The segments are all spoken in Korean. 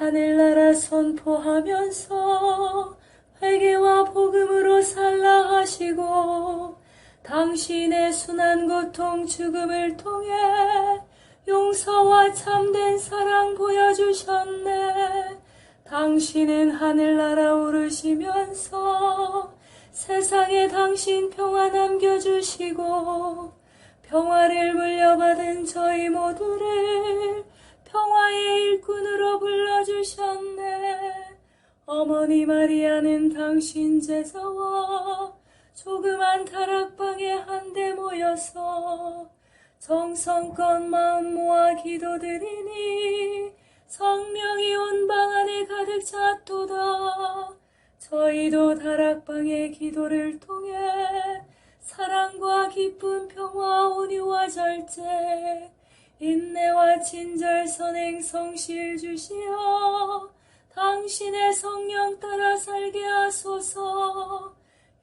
하늘나라 선포하면서 회개와 복음으로 살라 하시고 당신의 순한 고통 죽음을 통해 용서와 참된 사랑 보여주셨네. 당신은 하늘나라 오르시면서 세상에 당신 평화 남겨주시고 평화를 물려받은 저희 모두를 평화의 일꾼으로 불러주셨네. 어머니 마리아는 당신 제자와 조그만 다락방에 한데 모여서 정성껏 마음 모아 기도드리니 성령이 온 방 안에 가득 찼도다. 저희도 다락방의 기도를 통해 사랑과 기쁨, 평화, 온유와 절제, 인내와 친절, 선행, 성실 주시어 당신의 성령 따라 살게 하소서.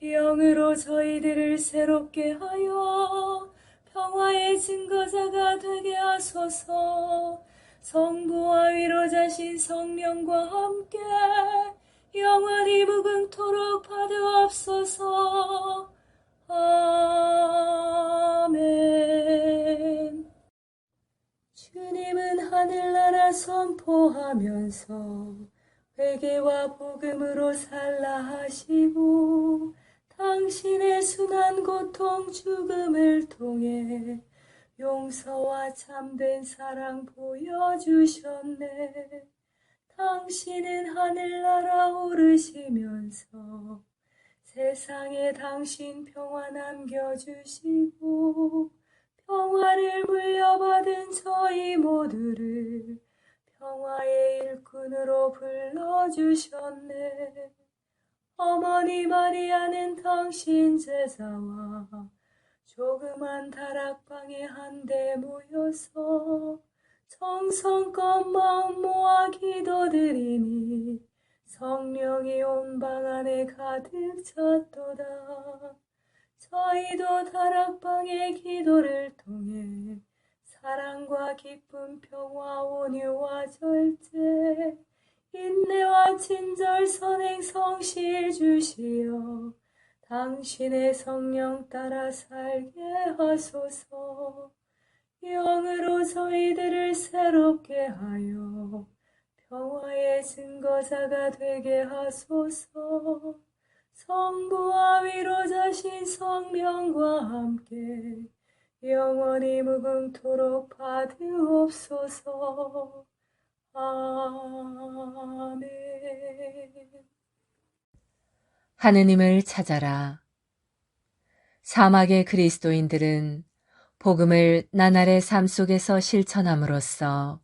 영으로 저희들을 새롭게 하여 평화의 증거자가 되게 하소서. 성부와 위로자신 성령과 함께 영원히 무궁토록 받으옵소서. 아멘. 주님은 하늘나라 선포하면서 회개와 복음으로 살라 하시고 당신의 순한 고통 죽음을 통해 용서와 참된 사랑 보여주셨네. 당신은 하늘나라 오르시면서 세상에 당신 평화 남겨주시고 평화를 물려받은 저희 모두를 평화의 일꾼으로 불러주셨네. 어머니 마리아는 당신 제자와 조그만 다락방에 한데 모여서 정성껏 마음 모아 기도드리니 성령이 온 방 안에 가득 찼도다. 저희도 다락방의 기도를 통해 사랑과 기쁨, 평화, 온유와 절제, 인내와 친절, 선행, 성실 주시어 당신의 성령 따라 살게 하소서. 영으로 저희들을 새롭게 하여 평화의 증거자가 되게 하소서. 성부와 위로자신 성령과 함께 영원히 무궁토록 받으옵소서. 아멘. 하느님을 찾아라. 사막의 그리스도인들은 복음을 나날의 삶 속에서 실천함으로써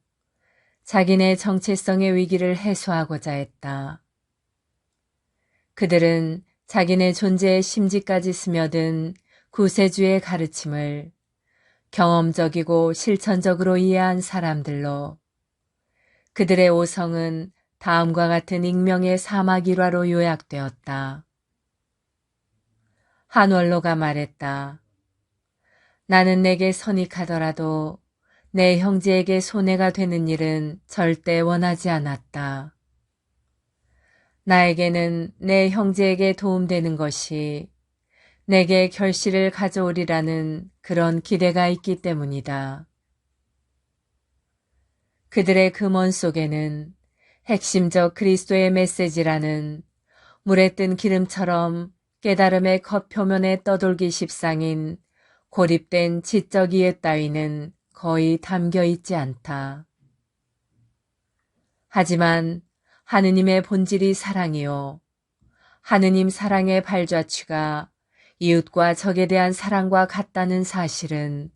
자기네 정체성의 위기를 해소하고자 했다. 그들은 자기네 존재의 심지까지 스며든 구세주의 가르침을 경험적이고 실천적으로 이해한 사람들로 그들의 오성은 다음과 같은 익명의 사막 일화로 요약되었다. 한 원로가 말했다. 나는 내게 선익하더라도 내 형제에게 손해가 되는 일은 절대 원하지 않았다. 나에게는 내 형제에게 도움되는 것이 내게 결실을 가져오리라는 그런 기대가 있기 때문이다. 그들의 금원 속에는 핵심적 그리스도의 메시지라는 물에 뜬 기름처럼 깨달음의 겉표면에 떠돌기 십상인 고립된 지적 이해 따위는 거의 담겨 있지 않다. 하지만 하느님의 본질이 사랑이요. 하느님 사랑의 발자취가 이웃과 적에 대한 사랑과 같다는 사실은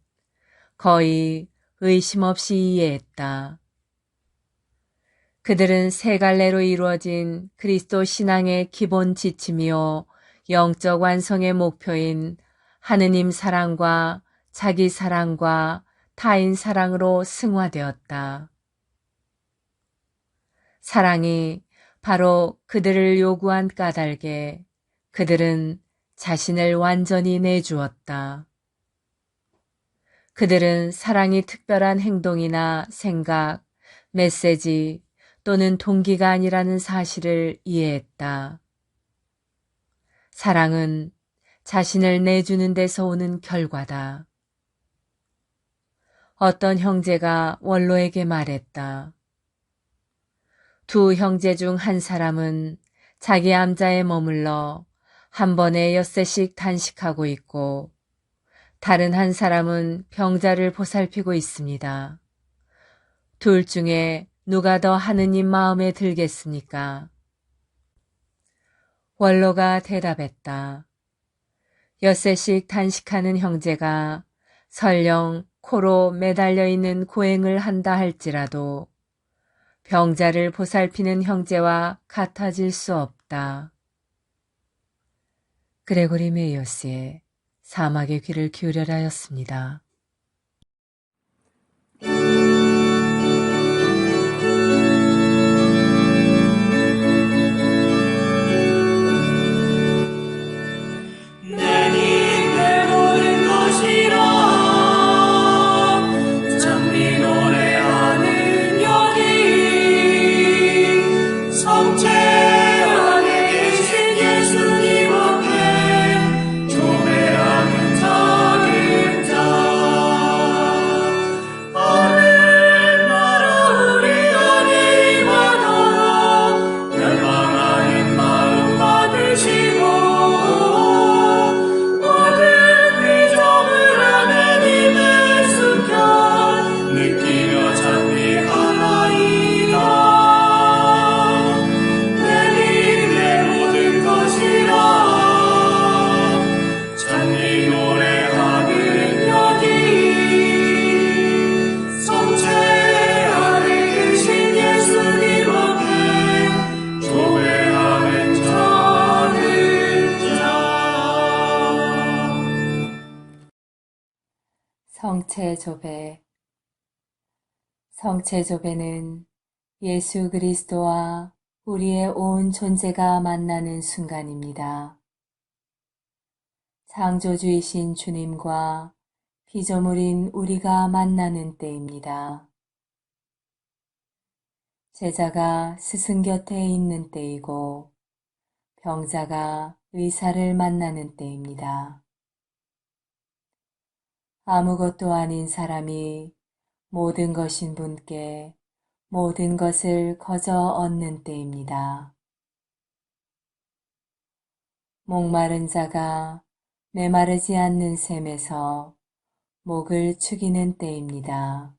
거의 의심 없이 이해했다. 그들은 세 갈래로 이루어진 그리스도 신앙의 기본 지침이요 영적 완성의 목표인 하느님 사랑과 자기 사랑과 타인 사랑으로 승화되었다. 사랑이 바로 그들을 요구한 까닭에 그들은 자신을 완전히 내주었다. 그들은 사랑이 특별한 행동이나 생각, 메시지 또는 동기가 아니라는 사실을 이해했다. 사랑은 자신을 내주는 데서 오는 결과다. 어떤 형제가 원로에게 말했다. 두 형제 중 한 사람은 자기 암자에 머물러 한 번에 엿새씩 단식하고 있고 다른 한 사람은 병자를 보살피고 있습니다. 둘 중에 누가 더 하느님 마음에 들겠습니까? 원로가 대답했다. 엿새씩 단식하는 형제가 설령 코로 매달려 있는 고행을 한다 할지라도 병자를 보살피는 형제와 같아질 수 없다. 그레고리 메이어스의 사막의 귀를 기울여라 였습니다. 성체조배. 성체조배는 예수 그리스도와 우리의 온 존재가 만나는 순간입니다. 창조주이신 주님과 피조물인 우리가 만나는 때입니다. 제자가 스승 곁에 있는 때이고 병자가 의사를 만나는 때입니다. 아무것도 아닌 사람이 모든 것인 분께 모든 것을 거저 얻는 때입니다. 목마른 자가 메마르지 않는 샘에서 목을 축이는 때입니다.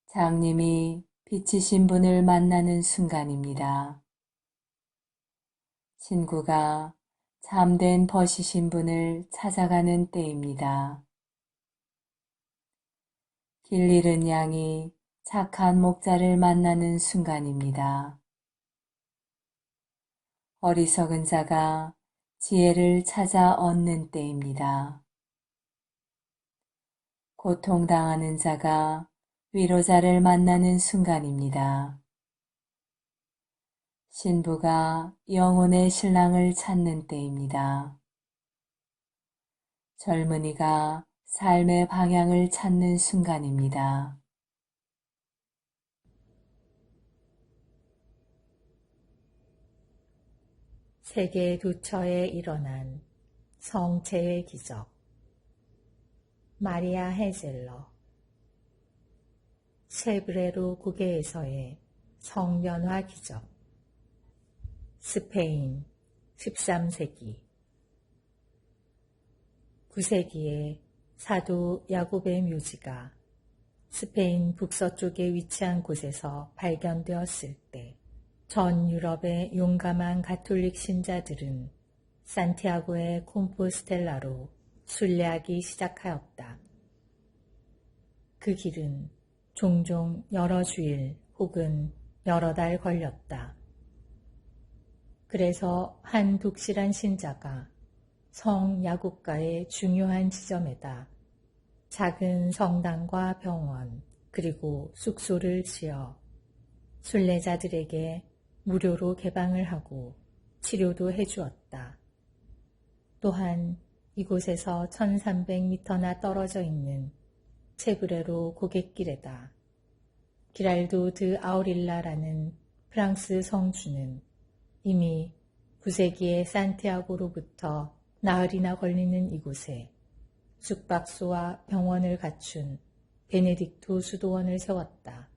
장님이 빛이신 분을 만나는 순간입니다. 친구가 잠된 버시신 분을 찾아가는 때입니다. 길 잃은 양이 착한 목자를 만나는 순간입니다. 어리석은 자가 지혜를 찾아 얻는 때입니다. 고통당하는 자가 위로자를 만나는 순간입니다. 신부가 영혼의 신랑을 찾는 때입니다. 젊은이가 삶의 방향을 찾는 순간입니다. 세계 두처에 일어난 성체의 기적. 마리아 헤젤러. 세브레루 국외에서의 성변화 기적. 스페인 13세기. 9세기에 사도 야곱의 묘지가 스페인 북서쪽에 위치한 곳에서 발견되었을 때 전 유럽의 용감한 가톨릭 신자들은 산티아고의 콤포스텔라로 순례하기 시작하였다. 그 길은 종종 여러 주일 혹은 여러 달 걸렸다. 그래서 한 독실한 신자가 성 야곱가의 중요한 지점에다 작은 성당과 병원 그리고 숙소를 지어 순례자들에게 무료로 개방을 하고 치료도 해주었다. 또한 이곳에서 1300m나 떨어져 있는 체브레로 고갯길에다 기랄도 드 아우릴라라는 프랑스 성주는 이미 9세기에 산티아고로부터 나흘이나 걸리는 이곳에 숙박소와 병원을 갖춘 베네딕토 수도원을 세웠다.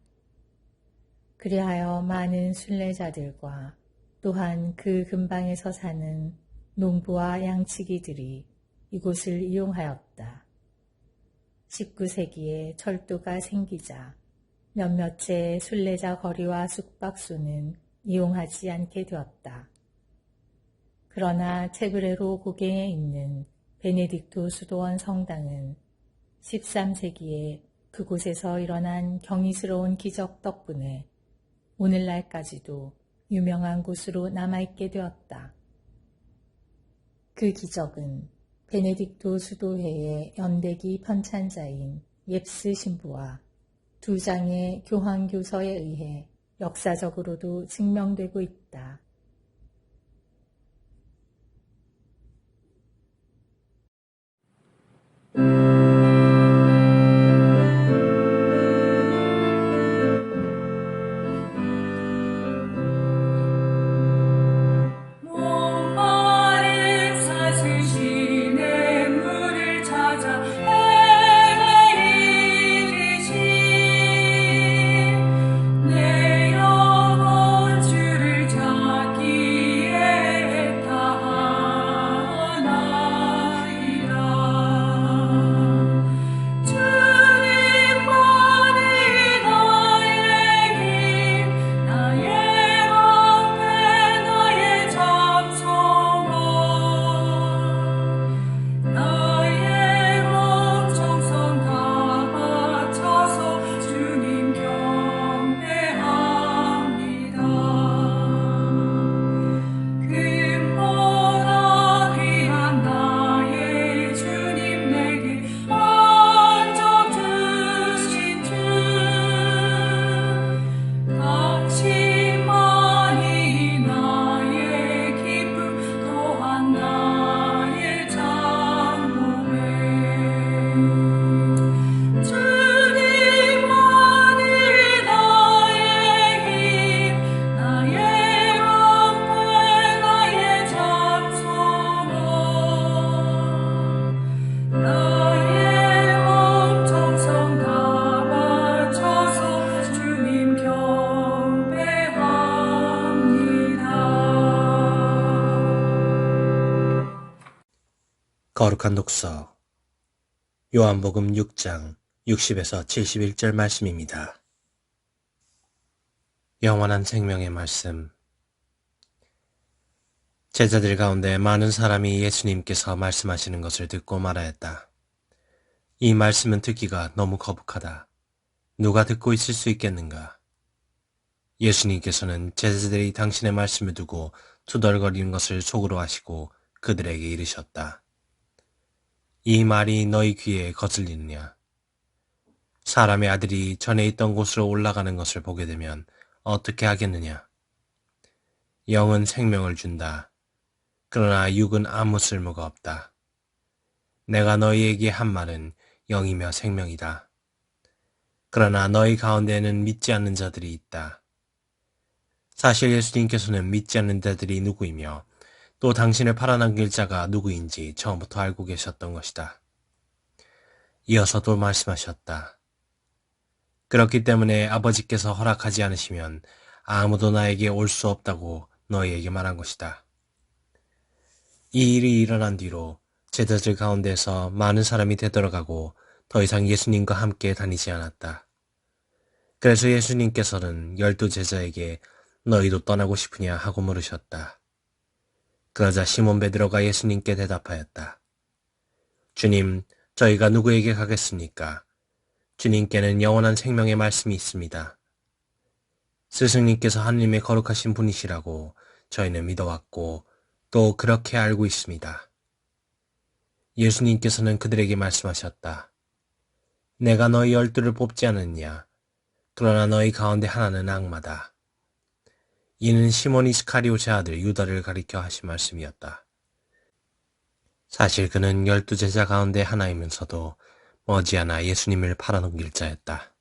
그리하여 많은 순례자들과 또한 그 근방에서 사는 농부와 양치기들이 이곳을 이용하였다. 19세기에 철도가 생기자 몇몇의 순례자 거리와 숙박소는 이용하지 않게 되었다. 그러나 체브레로 고갱에 있는 베네딕토 수도원 성당은 13세기에 그곳에서 일어난 경이스러운 기적 덕분에 오늘날까지도 유명한 곳으로 남아있게 되었다. 그 기적은 베네딕토 수도회의 연대기 편찬자인 옙스 신부와 2장의 교황교서에 의해 역사적으로도 증명되고 있다. 목마른 사슬시내 물을 찾아 헤매이듯이 내 영혼 주를 찾기에 다하나이다. 주님만이 나의 힘, 나의 방패, 나의 잠소망, 나의 몸 정성 다 바쳐서 주님 경배합니다. 금보다 귀한 나의 주님 내게 안적 주신 주, 당신만이 나의 기쁨 또한 나의 장목에 주님만이 나의 힘, 나의 방패, 나의 잠소망, 나의 몸 정성 다 바쳐서 주님 경배합니다. 거룩한 독서 요한복음 6장 60에서 71절 말씀입니다. 영원한 생명의 말씀. 제자들 가운데 많은 사람이 예수님께서 말씀하시는 것을 듣고 말하였다. 이 말씀은 듣기가 너무 거북하다. 누가 듣고 있을 수 있겠는가? 예수님께서는 제자들이 당신의 말씀을 두고 투덜거리는 것을 속으로 하시고 그들에게 이르셨다. 이 말이 너희 귀에 거슬리느냐? 사람의 아들이 전에 있던 곳으로 올라가는 것을 보게 되면 어떻게 하겠느냐? 영은 생명을 준다. 그러나 육은 아무 쓸모가 없다. 내가 너희에게 한 말은 영이며 생명이다. 그러나 너희 가운데에는 믿지 않는 자들이 있다. 사실 예수님께서는 믿지 않는 자들이 누구이며 또 당신을 팔아넘길 자가 누구인지 처음부터 알고 계셨던 것이다. 이어서 또 말씀하셨다. 그렇기 때문에 아버지께서 허락하지 않으시면 아무도 나에게 올 수 없다고 너희에게 말한 것이다. 이 일이 일어난 뒤로 제자들 가운데서 많은 사람이 되돌아가고 더 이상 예수님과 함께 다니지 않았다. 그래서 예수님께서는 12 제자에게 너희도 떠나고 싶으냐 하고 물으셨다. 그러자 시몬 베드로가 예수님께 대답하였다. 주님, 저희가 누구에게 가겠습니까? 주님께는 영원한 생명의 말씀이 있습니다. 스승님께서 하느님의 거룩하신 분이시라고 저희는 믿어왔고 또 그렇게 알고 있습니다. 예수님께서는 그들에게 말씀하셨다. 내가 너희 12를 뽑지 않았냐? 그러나 너희 가운데 하나는 악마다. 이는 시몬 이스카리오의 아들 유다를 가리켜 하신 말씀이었다. 사실 그는 12 제자 가운데 하나이면서도 머지않아 예수님을 팔아넘길 자였다.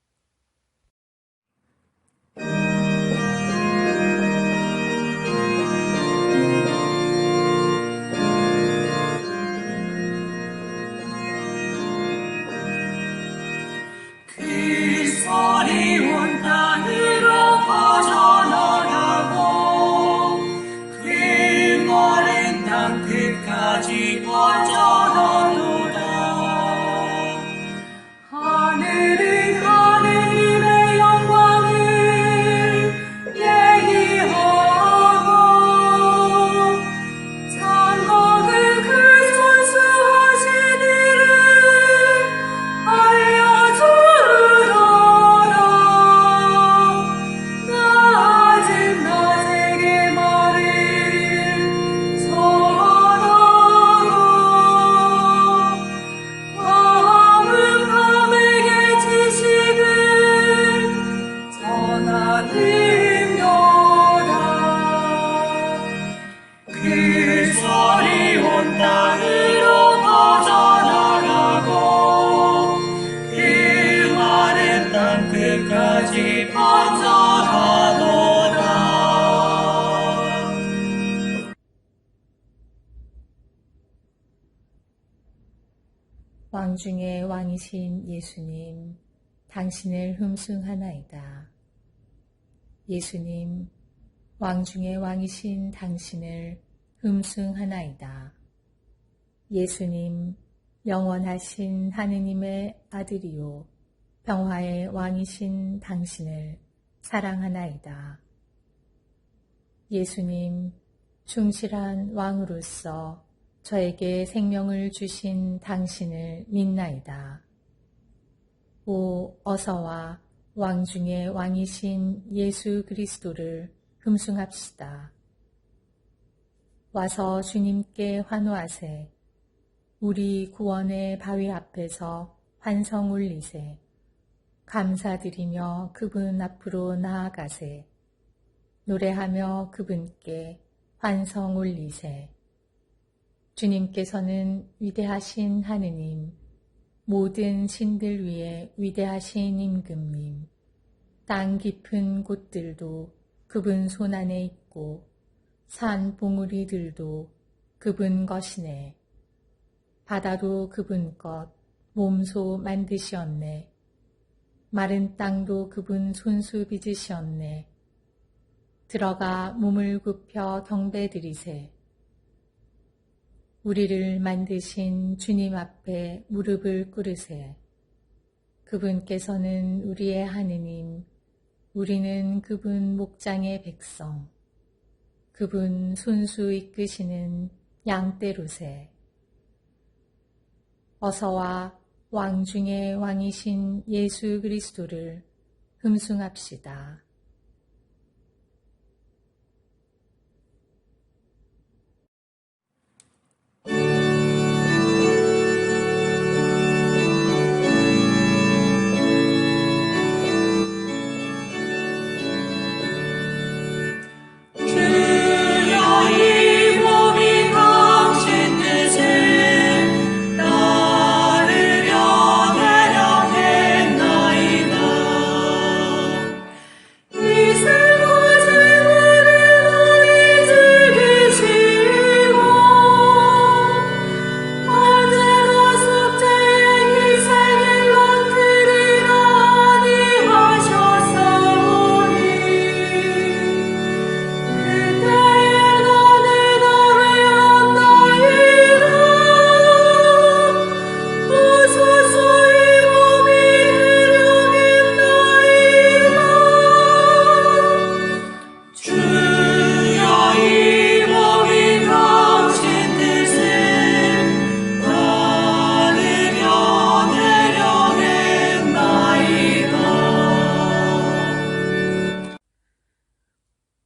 왕 중의 왕이신 예수님, 당신을 흠숭하나이다. 예수님, 왕 중의 왕이신 당신을 흠숭하나이다. 예수님, 영원하신 하느님의 아들이요 평화의 왕이신 당신을 사랑하나이다. 예수님, 충실한 왕으로서 저에게 생명을 주신 당신을 믿나이다. 오, 어서와 왕 중의 왕이신 예수 그리스도를 흠숭합시다. 와서 주님께 환호하세. 우리 구원의 바위 앞에서 환성 울리세. 감사드리며 그분 앞으로 나아가세. 노래하며 그분께 환성 울리세. 주님께서는 위대하신 하느님, 모든 신들 위에 위대하신 임금님, 땅 깊은 곳들도 그분 손 안에 있고 산 봉우리들도 그분 것이네. 바다도 그분 것 몸소 만드시었네. 마른 땅도 그분 손수 빚으시었네. 들어가 몸을 굽혀 경배드리세. 우리를 만드신 주님 앞에 무릎을 꿇으세. 그분께서는 우리의 하느님, 우리는 그분 목장의 백성, 그분 손수 이끄시는 양떼로세. 어서와 왕 중의 왕이신 예수 그리스도를 흠숭합시다.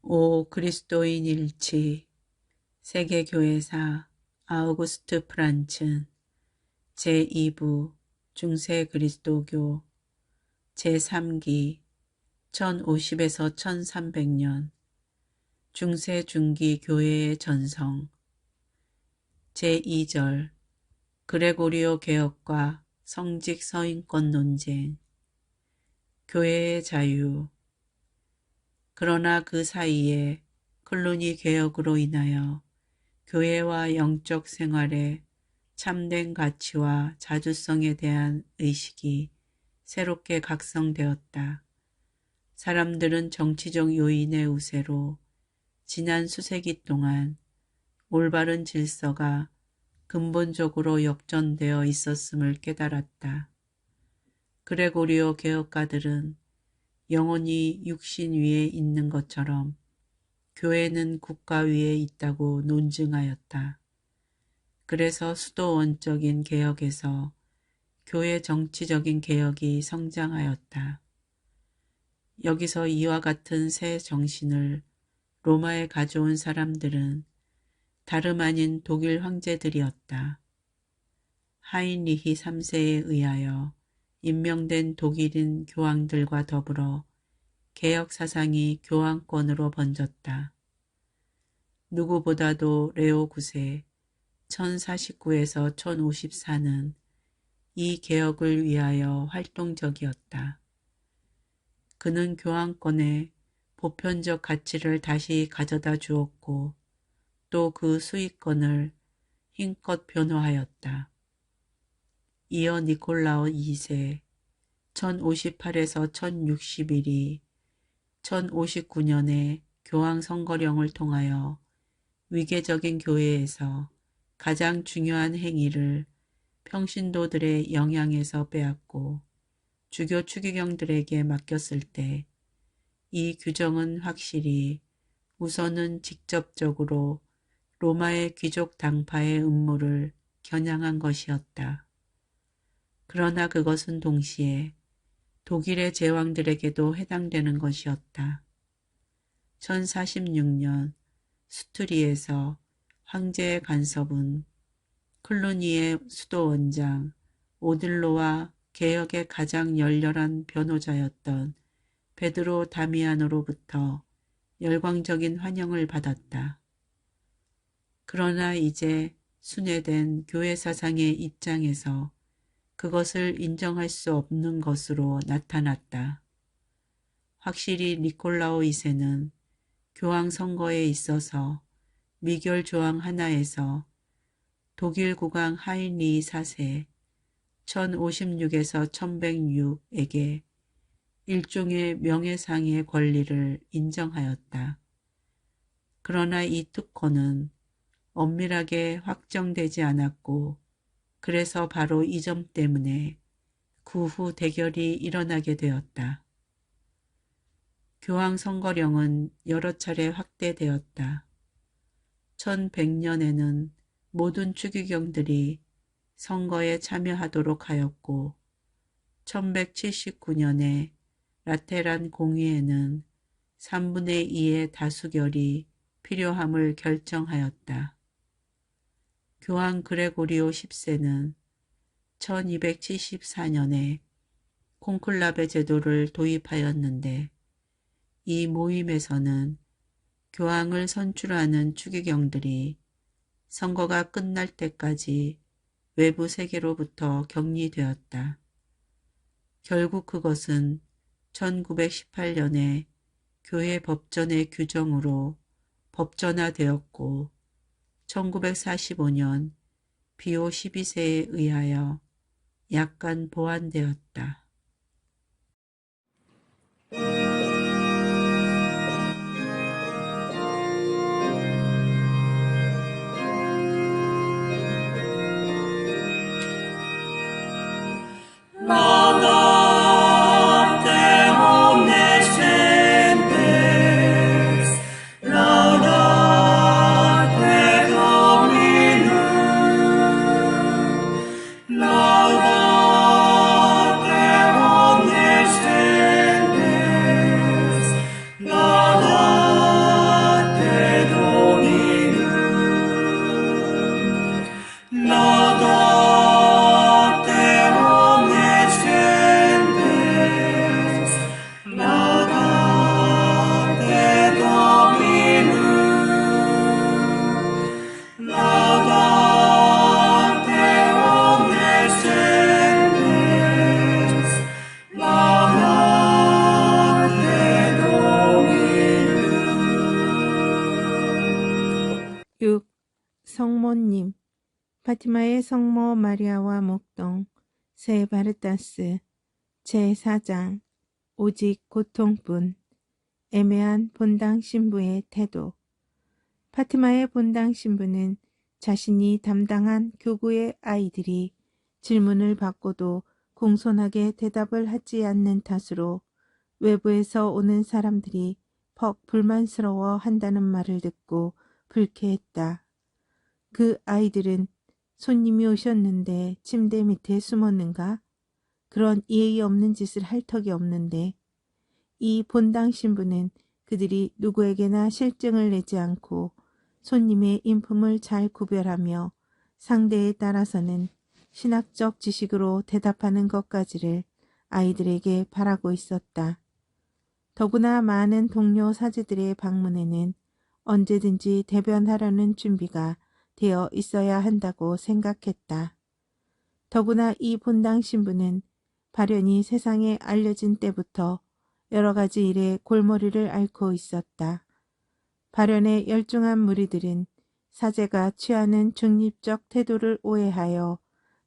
오 그리스도인 일치 세계교회사 아우구스트 프란츠 제2부 중세 그리스도교 제3기 1050에서 1300년 중세 중기 교회의 전성 제2절 그레고리오 개혁과 성직 서인권 논쟁 교회의 자유 그러나 그 사이에 클루니 개혁으로 인하여 교회와 영적 생활의 참된 가치와 자주성에 대한 의식이 새롭게 각성되었다. 사람들은 정치적 요인의 우세로 지난 수세기 동안 올바른 질서가 근본적으로 역전되어 있었음을 깨달았다. 그레고리오 개혁가들은 영혼이 육신 위에 있는 것처럼 교회는 국가 위에 있다고 논증하였다. 그래서 수도원적인 개혁에서 교회 정치적인 개혁이 성장하였다. 여기서 이와 같은 새 정신을 로마에 가져온 사람들은 다름 아닌 독일 황제들이었다. 하인리히 3세에 의하여 임명된 독일인 교황들과 더불어 개혁 사상이 교황권으로 번졌다. 누구보다도 레오 9세 1049에서 1054는 이 개혁을 위하여 활동적이었다. 그는 교황권의 보편적 가치를 다시 가져다 주었고 또 그 수익권을 힘껏 변호하였다. 이어 니콜라오 2세, 1058에서 1061이 1059년에 교황 선거령을 통하여 위계적인 교회에서 가장 중요한 행위를 평신도들의 영향에서 빼앗고 주교 추기경들에게 맡겼을 때 이 규정은 확실히 우선은 직접적으로 로마의 귀족 당파의 음모를 겨냥한 것이었다. 그러나 그것은 동시에 독일의 제왕들에게도 해당되는 것이었다. 1046년 수투리에서 황제의 간섭은 클루니의 수도 원장 오들로와 개혁의 가장 열렬한 변호자였던 베드로 다미안으로부터 열광적인 환영을 받았다. 그러나 이제 순회된 교회 사상의 입장에서 그것을 인정할 수 없는 것으로 나타났다. 확실히 니콜라오 2세는 교황 선거에 있어서 미결 조항 하나에서 독일 국왕 하인리 4세 1056에서 1106에게 일종의 명예상의 권리를 인정하였다. 그러나 이 특권은 엄밀하게 확정되지 않았고 그래서 바로 이 점 때문에 그 후 대결이 일어나게 되었다. 교황 선거령은 여러 차례 확대되었다. 1100년에는 모든 추기경들이 선거에 참여하도록 하였고 1179년에 라테란 공의회는 3분의 2의 다수결이 필요함을 결정하였다. 교황 그레고리오 10세는 1274년에 콘클라베 제도를 도입하였는데 이 모임에서는 교황을 선출하는 추기경들이 선거가 끝날 때까지 외부 세계로부터 격리되었다. 결국 그것은 1918년에 교회 법전의 규정으로 법전화되었고 1945년 비오 12세에 의하여 약간 보완되었다. Laudate omnes gentes, laudate Dominum, laudate omnes gentes, laudate Dominum, laudate omnes gentes, laudate Dominum, laudate omnes gentes, laudate Dominum. 6. 성모님 파티마의 성모 마리아와 목동 세 바르타스 제4장 오직 고통뿐 애매한 본당 신부의 태도 파티마의 본당 신부는 자신이 담당한 교구의 아이들이 질문을 받고도 공손하게 대답을 하지 않는 탓으로 외부에서 오는 사람들이 퍽 불만스러워 한다는 말을 듣고 불쾌했다. 그 아이들은 손님이 오셨는데 침대 밑에 숨었는가? 그런 예의 없는 짓을 할 턱이 없는데 이 본당 신부는 그들이 누구에게나 실증을 내지 않고 손님의 인품을 잘 구별하며 상대에 따라서는 신학적 지식으로 대답하는 것까지를 아이들에게 바라고 있었다. 더구나 많은 동료 사제들의 방문에는 언제든지 대변하려는 준비가 되어 있어야 한다고 생각했다. 더구나 이 본당 신부는 발연이 세상에 알려진 때부터 여러 가지 일에 골머리를 앓고 있었다. 발연의 열중한 무리들은 사제가 취하는 중립적 태도를 오해하여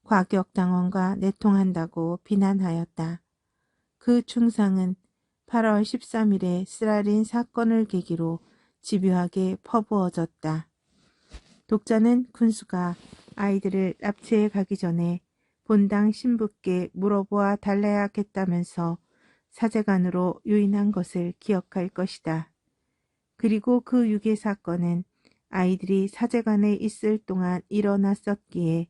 과격당원과 내통한다고 비난하였다. 그 충상은 8월 13일에 스라린 사건을 계기로 집요하게 퍼부어졌다. 독자는 군수가 아이들을 납치해 가기 전에 본당 신부께 물어보아 달라야겠다면서 사제관으로 유인한 것을 기억할 것이다. 그리고 그 유괴 사건은 아이들이 사제관에 있을 동안 일어났었기에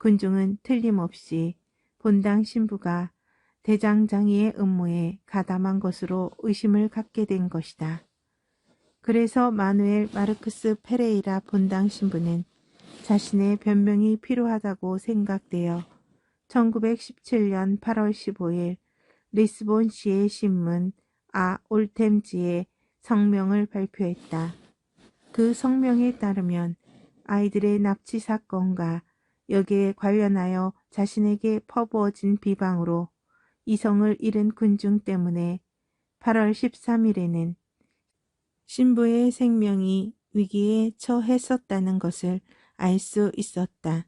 군중은 틀림없이 본당 신부가 대장장이의 음모에 가담한 것으로 의심을 갖게 된 것이다. 그래서 마누엘 마르크스 페레이라 본당 신부는 자신의 변명이 필요하다고 생각되어 1917년 8월 15일 리스본시의 신문 올템지에 성명을 발표했다. 그 성명에 따르면 아이들의 납치 사건과 여기에 관련하여 자신에게 퍼부어진 비방으로 이성을 잃은 군중 때문에 8월 13일에는 신부의 생명이 위기에 처했었다는 것을 알 수 있었다.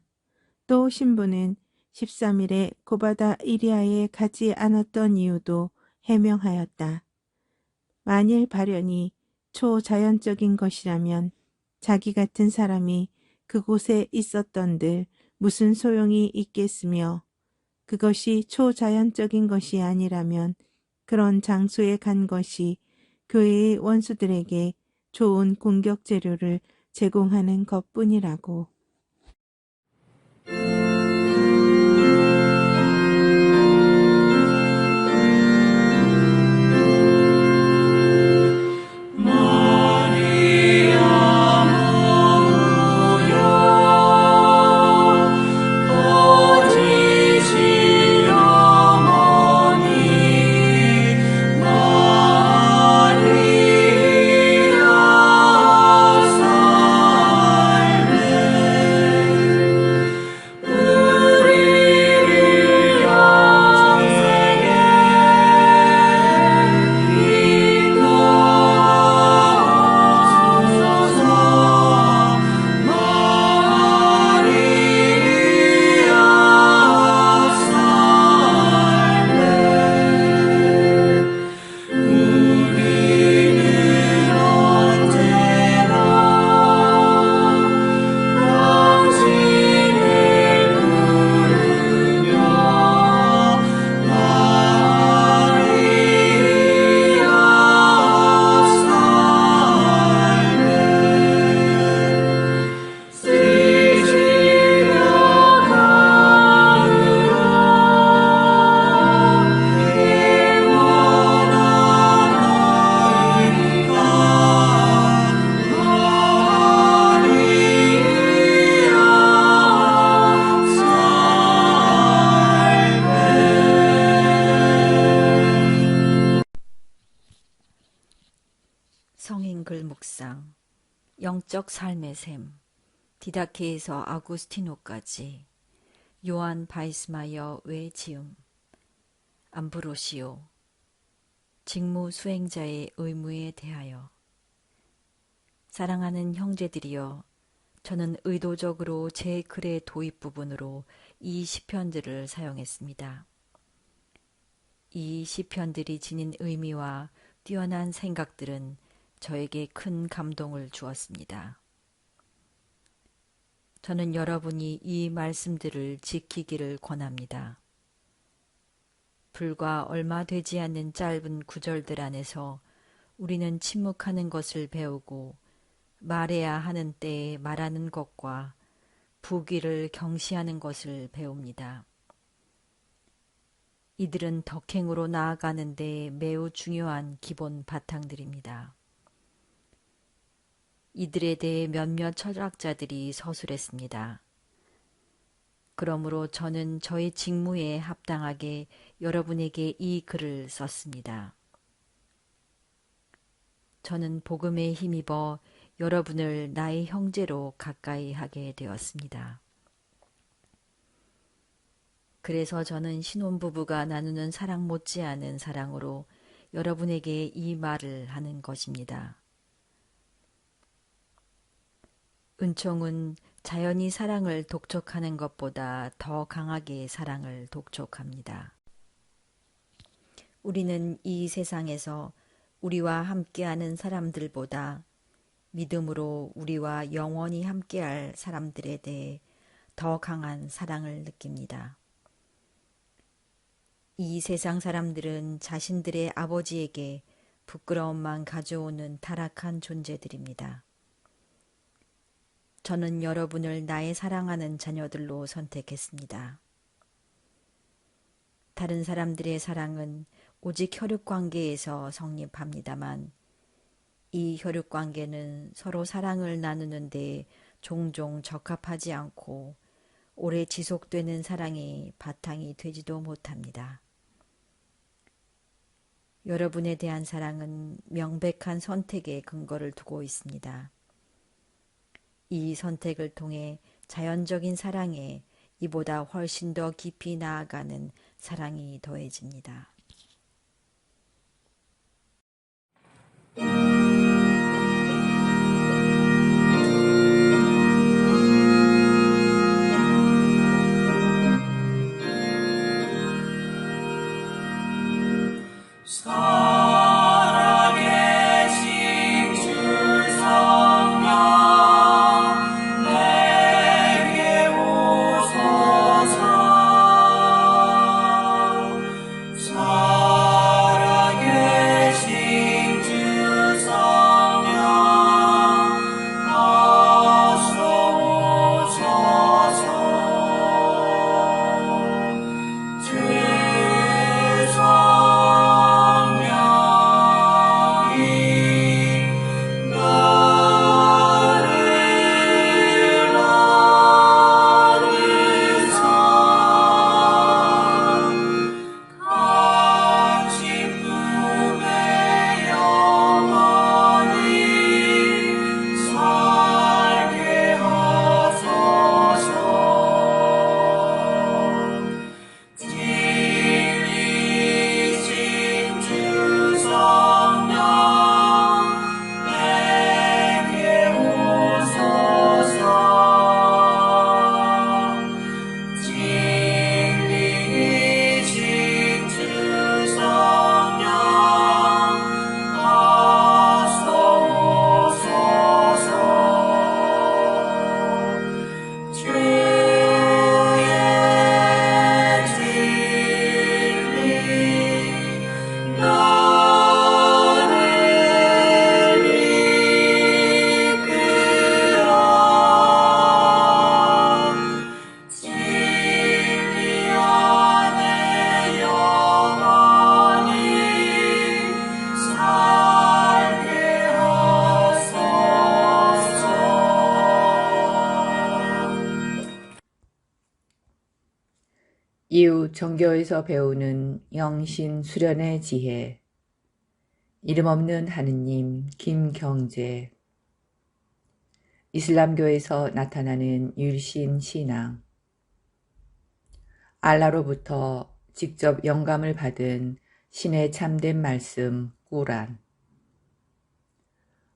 또 신부는 13일에 고바다 이리아에 가지 않았던 이유도 해명하였다. 만일 발현이 초자연적인 것이라면 자기 같은 사람이 그곳에 있었던들 무슨 소용이 있겠으며 그것이 초자연적인 것이 아니라면 그런 장소에 간 것이 교회의 원수들에게 좋은 공격 재료를 제공하는 것뿐이라고. 성인글 묵상, 영적 삶의 샘, 디다케에서 아구스티노까지, 요한 바이스마이어 외지음, 암브로시오, 직무 수행자의 의무에 대하여. 사랑하는 형제들이여, 저는 의도적으로 제 글의 도입 부분으로 이 시편들을 사용했습니다. 이 시편들이 지닌 의미와 뛰어난 생각들은 저에게 큰 감동을 주었습니다. 저는 여러분이 이 말씀들을 지키기를 권합니다. 불과 얼마 되지 않는 짧은 구절들 안에서 우리는 침묵하는 것을 배우고 말해야 하는 때에 말하는 것과 부귀를 경시하는 것을 배웁니다. 이들은 덕행으로 나아가는 데 매우 중요한 기본 바탕들입니다. 이들에 대해 몇몇 철학자들이 서술했습니다. 그러므로 저는 저의 직무에 합당하게 여러분에게 이 글을 썼습니다. 저는 복음에 힘입어 여러분을 나의 형제로 가까이 하게 되었습니다. 그래서 저는 신혼부부가 나누는 사랑 못지않은 사랑으로 여러분에게 이 말을 하는 것입니다. 은총은 자연이 사랑을 독촉하는 것보다 더 강하게 사랑을 독촉합니다. 우리는 이 세상에서 우리와 함께하는 사람들보다 믿음으로 우리와 영원히 함께할 사람들에 대해 더 강한 사랑을 느낍니다. 이 세상 사람들은 자신들의 아버지에게 부끄러움만 가져오는 타락한 존재들입니다. 저는 여러분을 나의 사랑하는 자녀들로 선택했습니다. 다른 사람들의 사랑은 오직 혈육관계에서 성립합니다만 이 혈육관계는 서로 사랑을 나누는 데 종종 적합하지 않고 오래 지속되는 사랑의 바탕이 되지도 못합니다. 여러분에 대한 사랑은 명백한 선택에 근거를 두고 있습니다. 이 선택을 통해 자연적인 사랑에 이보다 훨씬 더 깊이 나아가는 사랑이 더해집니다. 살아계신 주 성령 내게 오소서. 살아계신 주 성령 어서 오소서. 주 성령이 너를 얻으사 강신 품에 영원히 살게 하소서. 진리신 주 성령 내게 오소서. 진리신 주 성령 어서 오소서. 주의 진리 너를 이끌어 진리 안에 영원히 살게 하소서. 이후 정교에서 배우는 영신 수련의 지혜. 이름 없는 하느님 김경재. 이슬람교에서 나타나는 율신 신앙. 알라로부터 직접 영감을 받은 신의 참된 말씀 꾸란.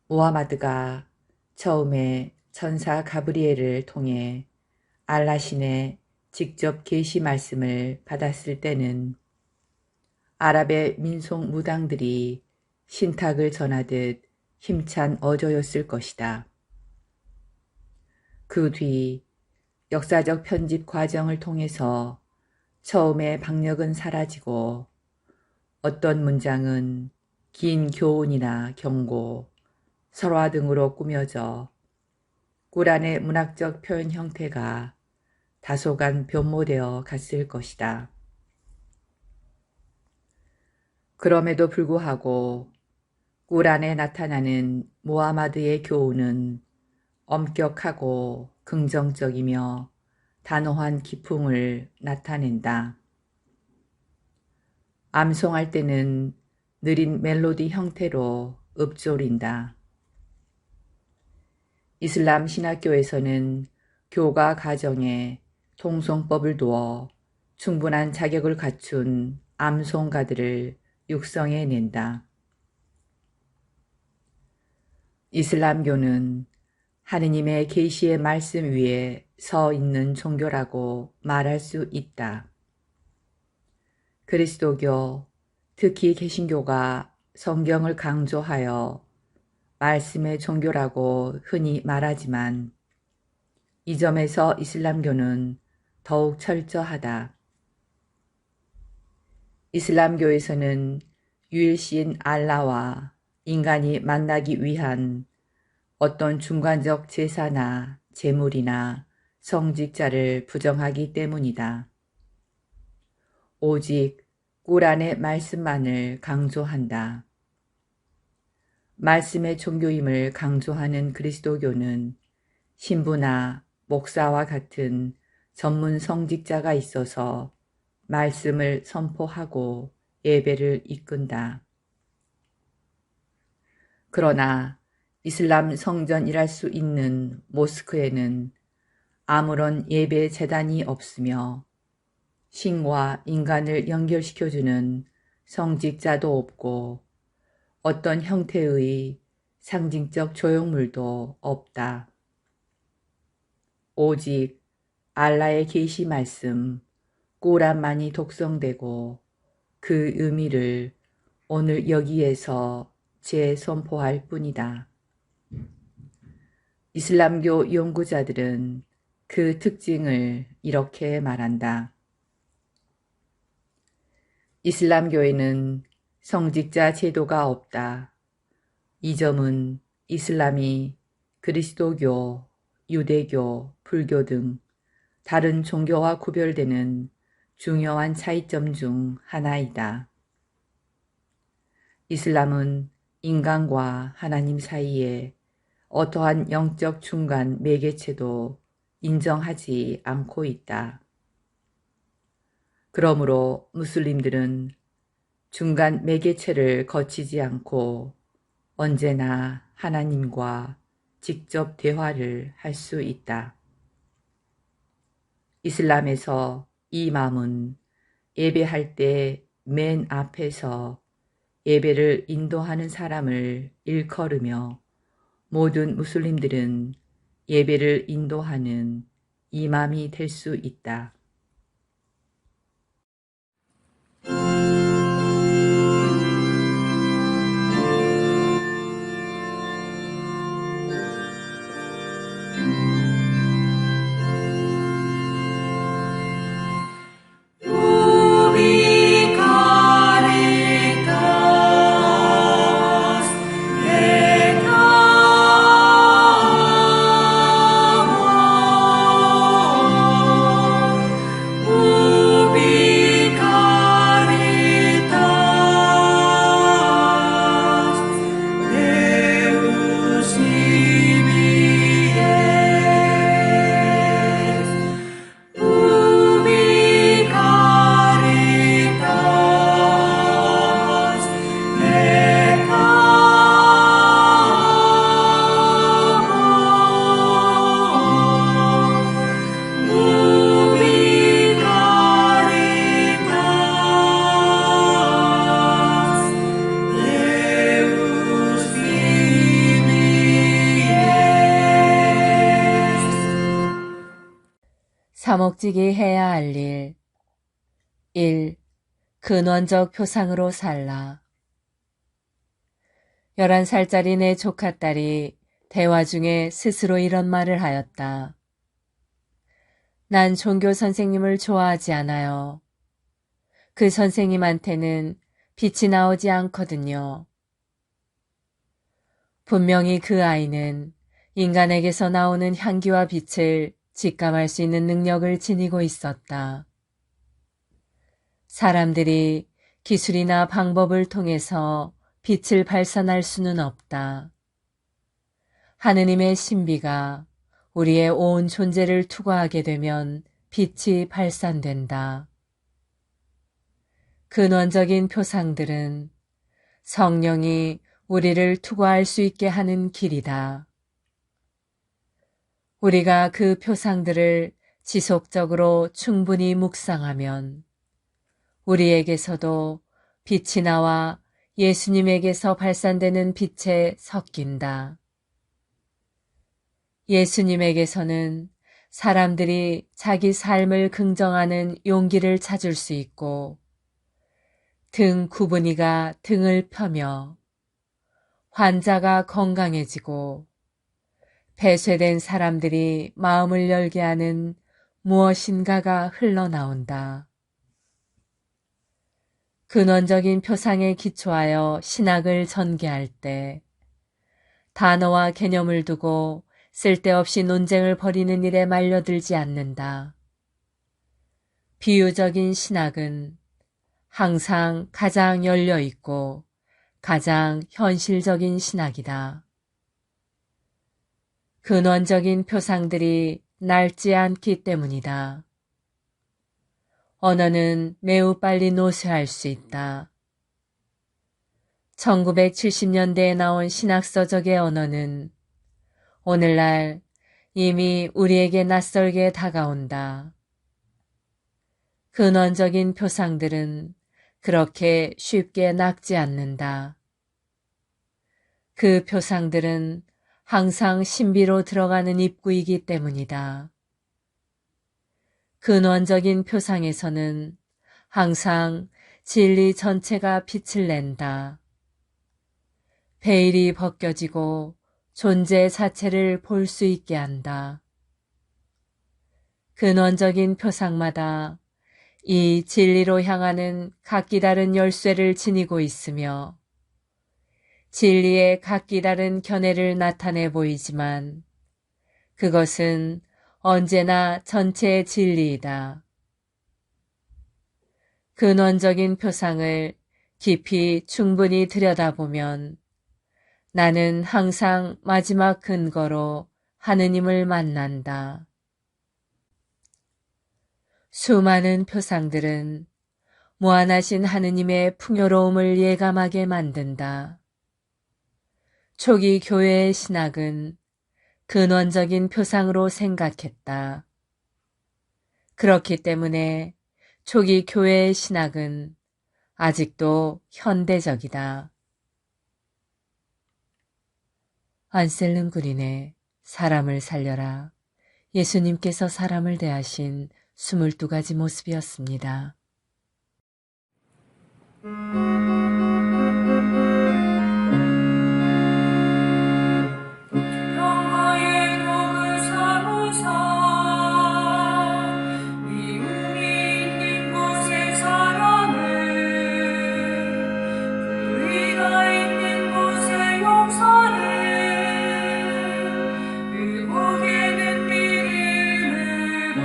무하마드가 처음에 천사 가브리엘을 통해 알라 신의 직접 계시 말씀을 받았을 때는 아랍의 민속 무당들이 신탁을 전하듯 힘찬 어조였을 것이다. 그 뒤 역사적 편집 과정을 통해서 처음에 박력은 사라지고 어떤 문장은 긴 교훈이나 경고, 설화 등으로 꾸며져 꾸란의 문학적 표현 형태가 다소간 변모되어 갔을 것이다. 그럼에도 불구하고 꾸란에 나타나는 무하마드의 교훈은 엄격하고 긍정적이며 단호한 기풍을 나타낸다. 암송할 때는 느린 멜로디 형태로 읊조린다. 이슬람 신학교에서는 교가 과정에 통송법을 두어 충분한 자격을 갖춘 암송가들을 육성해낸다. 이슬람교는 하느님의 계시의 말씀 위에 서 있는 종교라고 말할 수 있다. 그리스도교, 특히 개신교가 성경을 강조하여 말씀의 종교라고 흔히 말하지만 이 점에서 이슬람교는 더욱 철저하다. 이슬람교에서는 유일신 알라와 인간이 만나기 위한 어떤 중간적 제사나 제물이나 성직자를 부정하기 때문이다. 오직 꾸란의 말씀만을 강조한다. 말씀의 종교임을 강조하는 그리스도교는 신부나 목사와 같은 전문 성직자가 있어서 말씀을 선포하고 예배를 이끈다. 그러나 이슬람 성전이랄 수 있는 모스크에는 아무런 예배 제단이 없으며 신과 인간을 연결시켜주는 성직자도 없고 어떤 형태의 상징적 조형물도 없다. 오직 알라의 계시 말씀 꾸란만이 독성되고 그 의미를 오늘 여기에서 재선포할 뿐이다. 이슬람교 연구자들은 그 특징을 이렇게 말한다. 이슬람교에는 성직자 제도가 없다. 이 점은 이슬람이 그리스도교, 유대교, 불교 등 다른 종교와 구별되는 중요한 차이점 중 하나이다. 이슬람은 인간과 하나님 사이에 어떠한 영적 중간 매개체도 인정하지 않고 있다. 그러므로 무슬림들은 중간 매개체를 거치지 않고 언제나 하나님과 직접 대화를 할 수 있다. 이슬람에서 이맘은 예배할 때 맨 앞에서 예배를 인도하는 사람을 일컬으며 모든 무슬림들은 예배를 인도하는 이맘이 될 수 있다. Ubi caritas et amor. Ubi caritas Deus ibi es. Ubi caritas et amor. Ubi caritas Deus ibi es. 사목직이 해야 할 일. 1. 근원적 표상으로 살라. 11살짜리 내 조카딸이 대화 중에 스스로 이런 말을 하였다. 난 종교 선생님을 좋아하지 않아요. 그 선생님한테는 빛이 나오지 않거든요. 분명히 그 아이는 인간에게서 나오는 향기와 빛을 직감할 수 있는 능력을 지니고 있었다. 사람들이 기술이나 방법을 통해서 빛을 발산할 수는 없다. 하느님의 신비가 우리의 온 존재를 투과하게 되면 빛이 발산된다. 근원적인 표상들은 성령이 우리를 투과할 수 있게 하는 길이다. 우리가 그 표상들을 지속적으로 충분히 묵상하면 우리에게서도 빛이 나와 예수님에게서 발산되는 빛에 섞인다. 예수님에게서는 사람들이 자기 삶을 긍정하는 용기를 찾을 수 있고 등 구분이가 등을 펴며 환자가 건강해지고 폐쇄된 사람들이 마음을 열게 하는 무엇인가가 흘러나온다. 근원적인 표상에 기초하여 신학을 전개할 때 단어와 개념을 두고 쓸데없이 논쟁을 벌이는 일에 말려들지 않는다. 비유적인 신학은 항상 가장 열려있고 가장 현실적인 신학이다. 근원적인 표상들이 낡지 않기 때문이다. 언어는 매우 빨리 노쇠할 수 있다. 1970년대에 나온 신학서적의 언어는 오늘날 이미 우리에게 낯설게 다가온다. 근원적인 표상들은 그렇게 쉽게 낡지 않는다. 그 표상들은 항상 신비로 들어가는 입구이기 때문이다. 근원적인 표상에서는 항상 진리 전체가 빛을 낸다. 베일이 벗겨지고 존재 자체를 볼 수 있게 한다. 근원적인 표상마다 이 진리로 향하는 각기 다른 열쇠를 지니고 있으며 진리의 각기 다른 견해를 나타내 보이지만 그것은 언제나 전체의 진리이다. 근원적인 표상을 깊이 충분히 들여다보면 나는 항상 마지막 근거로 하느님을 만난다. 수많은 표상들은 무한하신 하느님의 풍요로움을 예감하게 만든다. 초기 교회의 신학은 근원적인 표상으로 생각했다. 그렇기 때문에 초기 교회의 신학은 아직도 현대적이다. 안셀름 그린의 사람을 살려라. 예수님께서 사람을 대하신 22가지 모습이었습니다. 평화의 복을 삼으사 미움이 있는 곳에 사랑을 불의가 있는 곳에 용서를 의복에는 믿음으로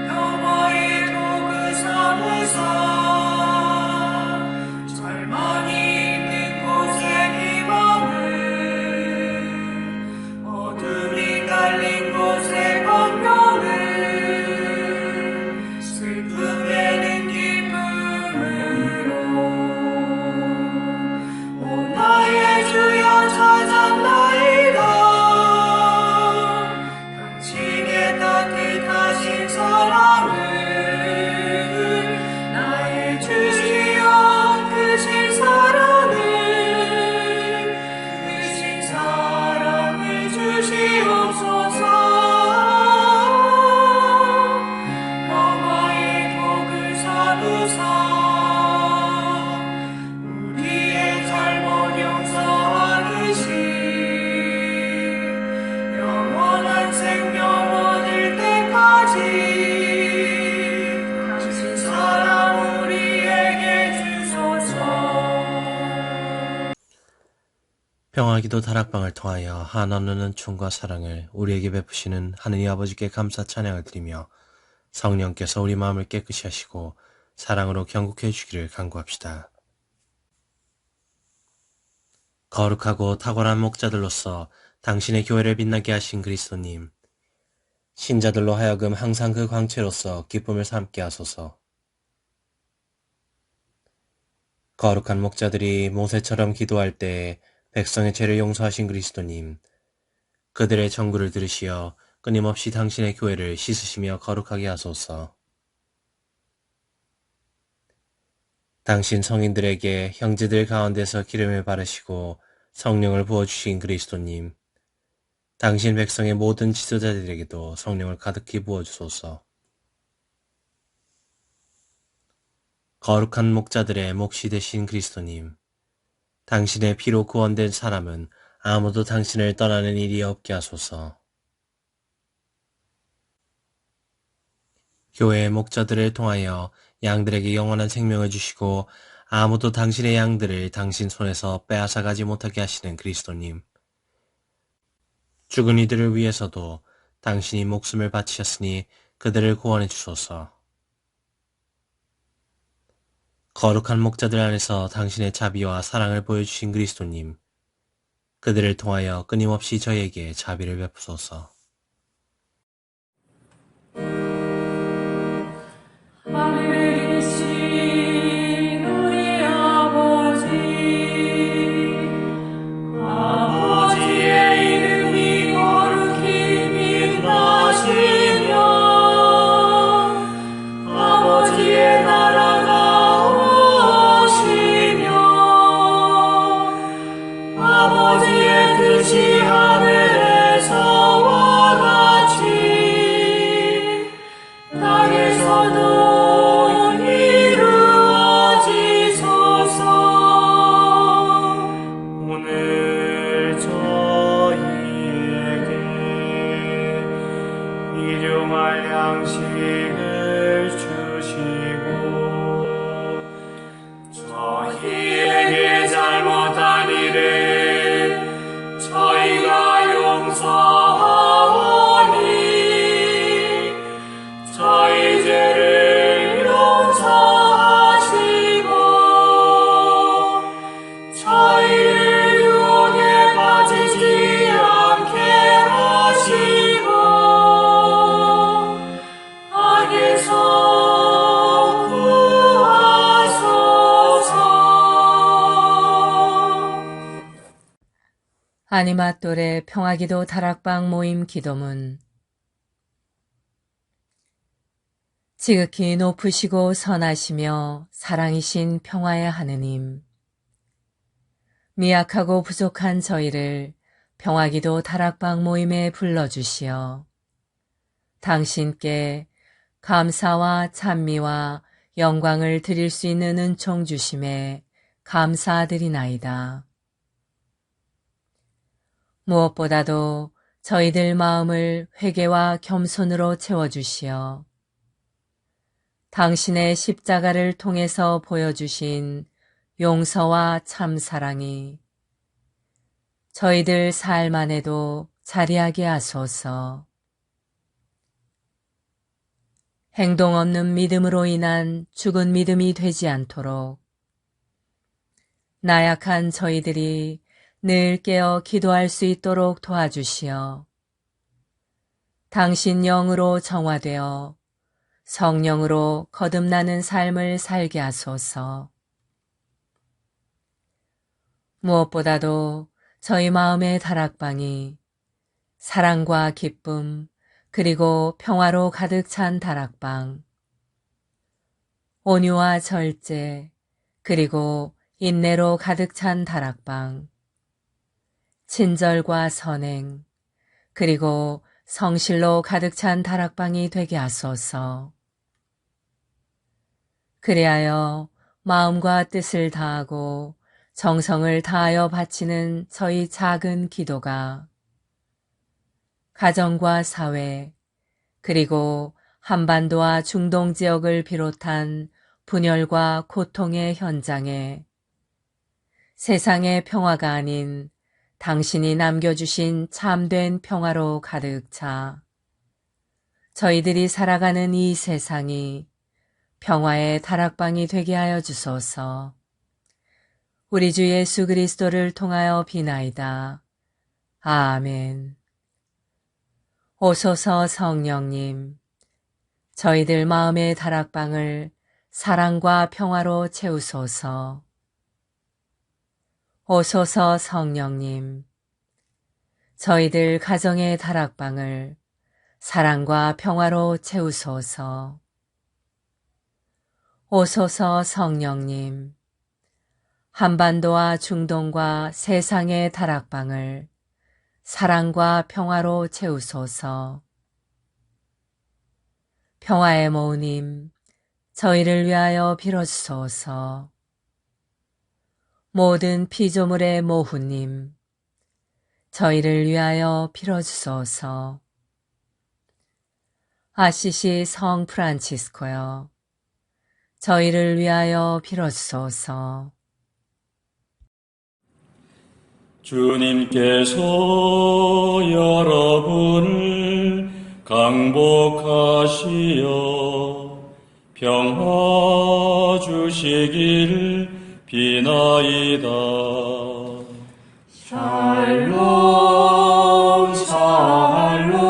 평화의 복을 삼으사 절망이 있는 곳에 희망을 어둠이 깔린 곳에 광명을 슬픔에는 기쁨으로 오 나의 주여 찾았나이다 당신의 따뜻하신 사랑을 나의 주시여 크신 사랑을 주시옵소서 평화의 복을 삼으사 우리의 잘못 용서하듯이 영원한 생명 얻을 때까지 당신 사랑 우리에게 주소서. 평화기도 다락방을 통하여 한없는 춤과 사랑을 우리에게 베푸시는 하느님 아버지께 감사 찬양을 드리며 성령께서 우리 마음을 깨끗이 하시고 사랑으로 경국해 주기를 간구합시다. 거룩하고 탁월한 목자들로서 당신의 교회를 빛나게 하신 그리스도님, 신자들로 하여금 항상 그 광채로서 기쁨을 삼게 하소서. 거룩한 목자들이 모세처럼 기도할 때에 백성의 죄를 용서하신 그리스도님, 그들의 청구를 들으시어 끊임없이 당신의 교회를 씻으시며 거룩하게 하소서. 당신 성인들에게 형제들 가운데서 기름을 바르시고 성령을 부어주신 그리스도님, 당신 백성의 모든 지도자들에게도 성령을 가득히 부어주소서. 거룩한 목자들의 몫이 되신 그리스도님, 당신의 피로 구원된 사람은 아무도 당신을 떠나는 일이 없게 하소서. 교회의 목자들을 통하여 양들에게 영원한 생명을 주시고 아무도 당신의 양들을 당신 손에서 빼앗아가지 못하게 하시는 그리스도님, 죽은 이들을 위해서도 당신이 목숨을 바치셨으니 그들을 구원해 주소서. 거룩한 목자들 안에서 당신의 자비와 사랑을 보여주신 그리스도님, 그들을 통하여 끊임없이 저희에게 자비를 베푸소서. 하늘에 계신 우리 아버지, 아버지의 이름이 거룩히 빛나시며 아버지의 나라가 오시며 아버지의 뜻이 하늘에서와 같이 땅에서도 이루어지소서. 오늘 저희에게 일용할 양식을 주시고 저희에게 잘못한 일을 저희가 용서하오니 저희 죄를 용서하시고 저희를 유혹에 빠지지 않게 하시고 악에서 구하소서. 아니마똘의 평화기도 다락방 모임 기도문. 지극히 높으시고 선하시며 사랑이신 평화의 하느님, 미약하고 부족한 저희를 평화기도 다락방 모임에 불러주시어 당신께 감사와 찬미와 영광을 드릴 수 있는 은총 주심에 감사드리나이다. 무엇보다도 저희들 마음을 회개와 겸손으로 채워주시어 당신의 십자가를 통해서 보여주신 용서와 참사랑이 저희들 삶 안에도 자리하게 하소서. 행동 없는 믿음으로 인한 죽은 믿음이 되지 않도록 나약한 저희들이 늘 깨어 기도할 수 있도록 도와주시어 당신 영으로 정화되어 성령으로 거듭나는 삶을 살게 하소서. 무엇보다도 저희 마음의 다락방이 사랑과 기쁨 그리고 평화로 가득 찬 다락방, 온유와 절제 그리고 인내로 가득 찬 다락방, 친절과 선행 그리고 성실로 가득 찬 다락방이 되게 하소서. 그리하여 마음과 뜻을 다하고 정성을 다하여 바치는 저희 작은 기도가 가정과 사회 그리고 한반도와 중동 지역을 비롯한 분열과 고통의 현장에 세상의 평화가 아닌 당신이 남겨주신 참된 평화로 가득 차 저희들이 살아가는 이 세상이 평화의 다락방이 되게 하여 주소서. 우리 주 예수 그리스도를 통하여 비나이다. 아멘. 오소서 성령님, 저희들 마음의 다락방을 사랑과 평화로 채우소서. 오소서 성령님, 저희들 가정의 다락방을 사랑과 평화로 채우소서. 오소서 성령님, 한반도와 중동과 세상의 다락방을 사랑과 평화로 채우소서. 평화의 모우님, 저희를 위하여 빌어주소서. 모든 피조물의 모후님, 저희를 위하여 빌어주소서. 아시시 성 프란치스코여, 저희를 위하여 빌어주소서. 주님께서 여러분을 강복하시어 평화 주시길 비나이다. 샬롬 샬롬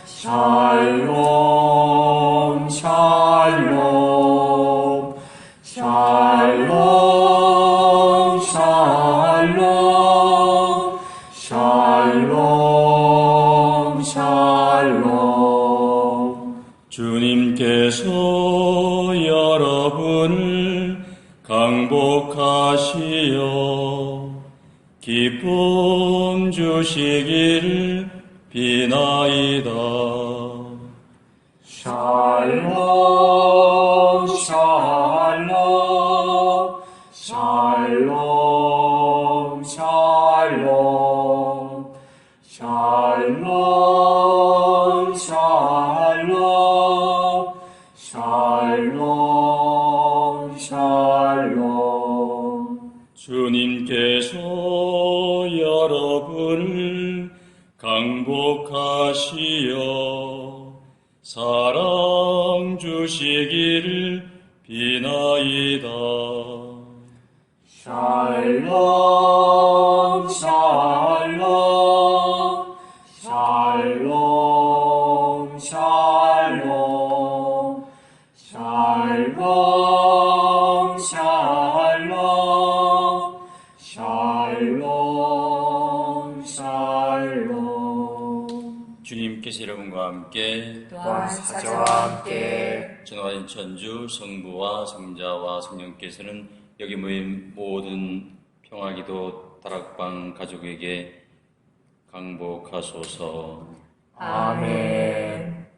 샬롬 샬롬 샬롬 샬롬 샬롬 샬롬. 주님께서 여러분을 강복하시어 기쁨 주시길 비나이다. 샬롬 샬롬 샬롬 샬롬 샬롬 샬롬 샬롬 샬롬. 주님께서 여러분을 강복하시어 사랑 주시길 비나이다. 샬롬 샬롬 샬롬 샬롬 샬롬 샬롬 샬롬 샬롬. 주님께서 여러분과 함께 또한 사자와 함께 전화인 천주 성부와 성자와 성령께서는 여기 모인 모든 평화기도 다락방 가족에게 강복하소서. 아멘.